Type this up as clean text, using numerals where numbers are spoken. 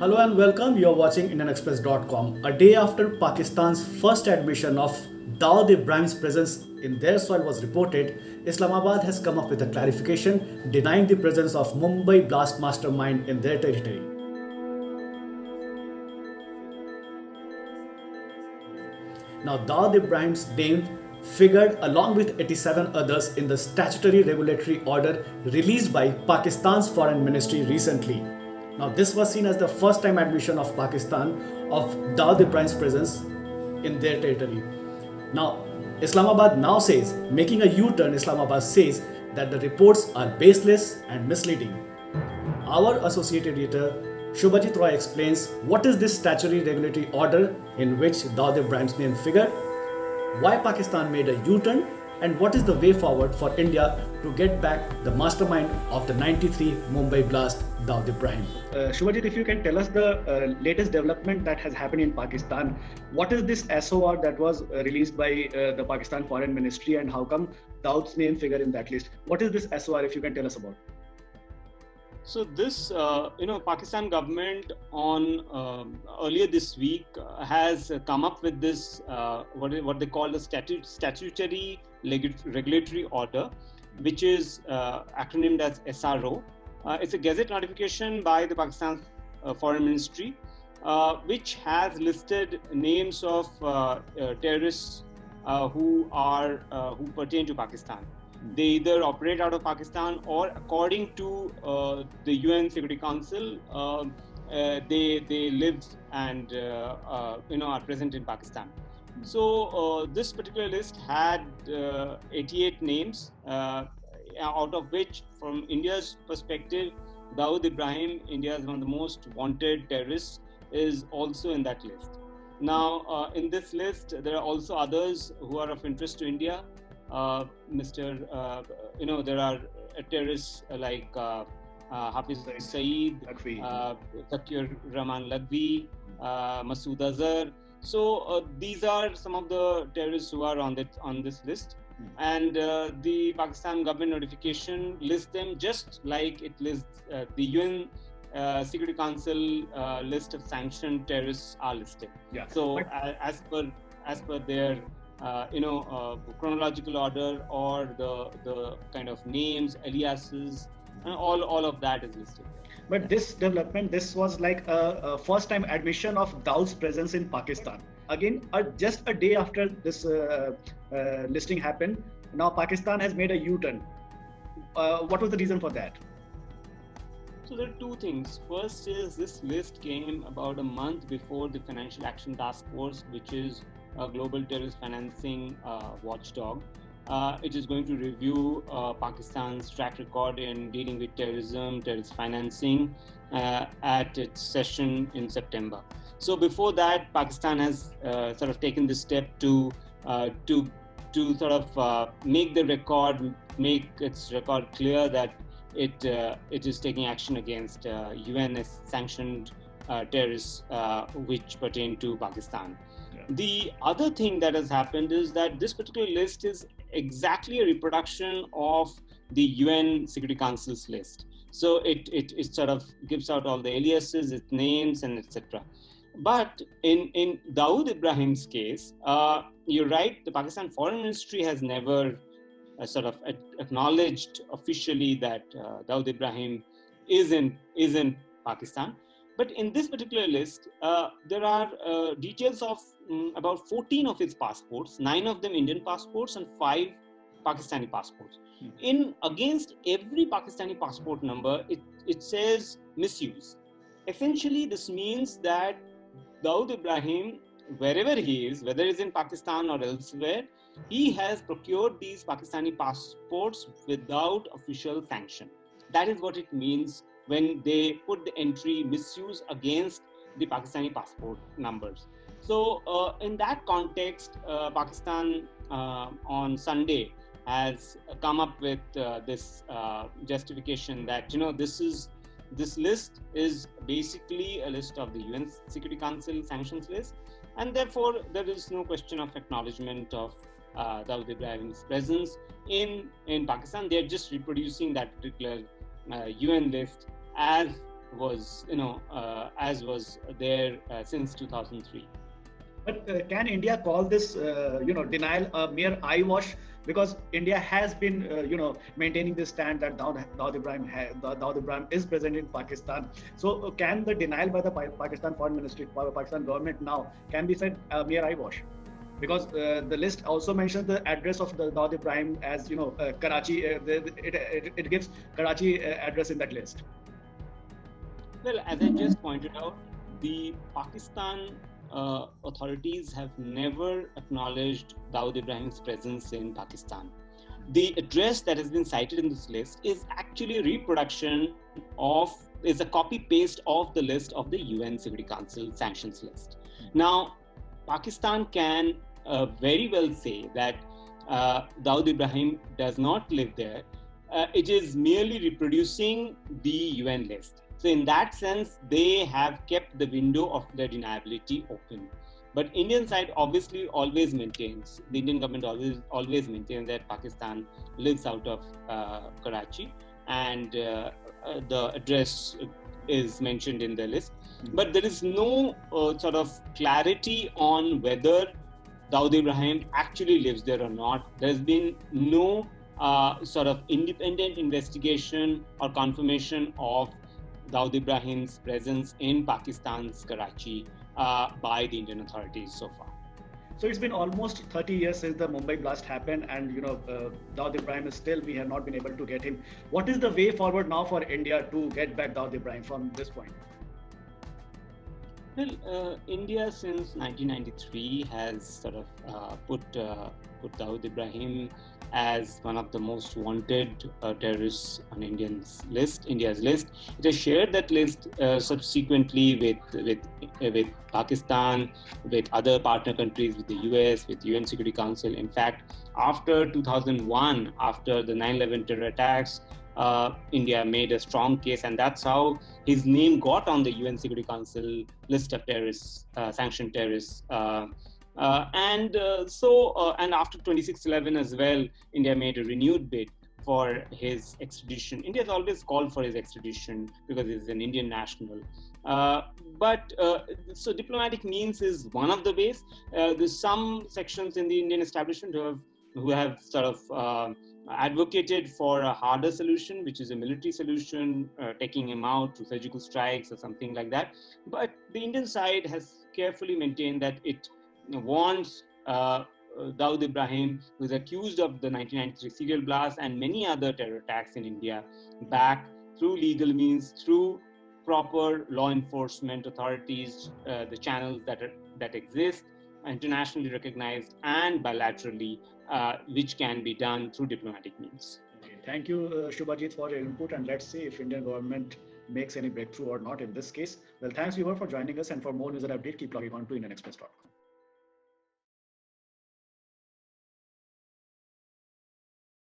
Hello and welcome. You are watching IndianExpress.com. A day after Pakistan's first admission of Dawood Ibrahim's presence in their soil was reported, Islamabad has come up with a clarification denying the presence of Mumbai blast mastermind in their territory. Now, Dawood Ibrahim's name figured along with 87 others in the Statutory Regulatory Order released by Pakistan's Foreign Ministry recently. Now, this was seen as the first time admission of Pakistan of Dawood Ibrahim's presence in their territory. Now, Islamabad now says, making a U-turn, Islamabad says that the reports are baseless and misleading. Our associate editor Shubhajit Roy explains what is this statutory regulatory order in which Dawood Ibrahim's name figured, why Pakistan made a U-turn, and what is the way forward for India to get back the mastermind of the 93 Mumbai blast, Dawood Ibrahim. Shubhajit, if you can tell us the latest development that has happened in Pakistan, what is this SOR that was released by the Pakistan Foreign Ministry and how come Dawood's name figure in that list? What is this SOR if you can tell us about? So this, Pakistan government on earlier this week has come up with this what they call the statutory regulatory order, which is acronymed as SRO. It's a gazette notification by the Pakistan Foreign Ministry, which has listed names of terrorists who pertain to Pakistan. They either operate out of Pakistan or, according to the UN Security Council, they live and are present in Pakistan. So this particular list had 88 names, out of which, from India's perspective, Dawood Ibrahim, India's one of the most wanted terrorists, is also in that list. Now, in this list, there are also others who are of interest to India. There are terrorists like Hafiz Saeed, Zakir Rahman Lagvi, Masood Azhar. So these are some of the terrorists who are on this list, and the Pakistan government notification lists them just like it lists the UN Security Council list of sanctioned terrorists are listed. Yeah. So as per their chronological order or the kind of names, aliases, and all of that is listed. But this development, this was like a first time admission of Dawood's presence in Pakistan. Again, just a day after this listing happened, now Pakistan has made a U-turn. What was the reason for that? So there are two things. First is this list came about a month before the Financial Action Task Force, which is a global terrorist financing watchdog. It is going to review Pakistan's track record in dealing with terrorism, terrorist financing at its session in September. So before that, Pakistan has sort of taken this step to sort of make its record clear that it is taking action against UN sanctioned terrorists which pertain to Pakistan. Yeah. The other thing that has happened is that this particular list is exactly a reproduction of the UN Security Council's list. So it sort of gives out all the aliases, its names, and etc. But in Dawood Ibrahim's case, you're right, the Pakistan Foreign Ministry has never sort of acknowledged officially that Dawood Ibrahim is in Pakistan. But in this particular list, there are details of about 14 of his passports, 9 of them Indian passports and 5 Pakistani passports. Against every Pakistani passport number, it says misuse. Essentially, this means that Dawood Ibrahim, wherever he is, whether it's in Pakistan or elsewhere, he has procured these Pakistani passports without official sanction. That is what it means when they put the entry misuse against the Pakistani passport numbers. So in that context, Pakistan on Sunday has come up with this justification that this list is basically a list of the UN Security Council sanctions list, and therefore there is no question of acknowledgement of Dawood Ibrahim's presence in Pakistan. They are just reproducing that particular UN list as was, as was there since 2003. But can India call this, denial a mere eyewash? Because India has been, maintaining this stand that Dawood Ibrahim is present in Pakistan. So can the denial by the Pakistan Foreign Ministry, Pakistan government now, can be said a mere eyewash? Because the list also mentions the address of the Dawood Ibrahim as, Karachi. It gives Karachi address in that list. Well, as I just pointed out, the Pakistan authorities have never acknowledged Dawood Ibrahim's presence in Pakistan. The address that has been cited in this list is actually a reproduction is a copy paste of the list of the UN Security Council sanctions list. Now, Pakistan can very well say that Dawood Ibrahim does not live there. It is merely reproducing the UN list. So in that sense, they have kept the window of their deniability open. But Indian side obviously always maintains, the Indian government always maintains that Pakistan lives out of Karachi, and the address is mentioned in the list. But there is no sort of clarity on whether Dawood Ibrahim actually lives there or not. There's been no sort of independent investigation or confirmation of Dawood Ibrahim's presence in Pakistan's Karachi by the Indian authorities so far. So it's been almost 30 years since the Mumbai blast happened, and Dawood Ibrahim is still, we have not been able to get him. What is the way forward now for India to get back Dawood Ibrahim from this point? Well, India since 1993 has sort of put Dawood Ibrahim as one of the most wanted terrorists on India's list. It has shared that list subsequently with Pakistan, with other partner countries, with the US, with UN Security Council. In fact, after 2001, after the 9/11 terror attacks, India made a strong case, and that's how his name got on the UN Security Council list of terrorists, sanctioned terrorists. And after 26/11 as well, India made a renewed bid for his extradition. India has always called for his extradition because he's an Indian national. So diplomatic means is one of the ways. There's some sections in the Indian establishment who have sort of advocated for a harder solution, which is a military solution, taking him out through surgical strikes or something like that. But the Indian side has carefully maintained that it wants Dawood Ibrahim, who is accused of the 1993 serial blast and many other terror attacks in India, back through legal means, through proper law enforcement authorities, the channels that exist, internationally recognized and bilaterally, which can be done through diplomatic means. Okay. Thank you, Shubhajit, for your input, and let's see if Indian government makes any breakthrough or not in this case. Well, thanks, viewer, for joining us, and for more news and update, keep logging on to Indian Express.com.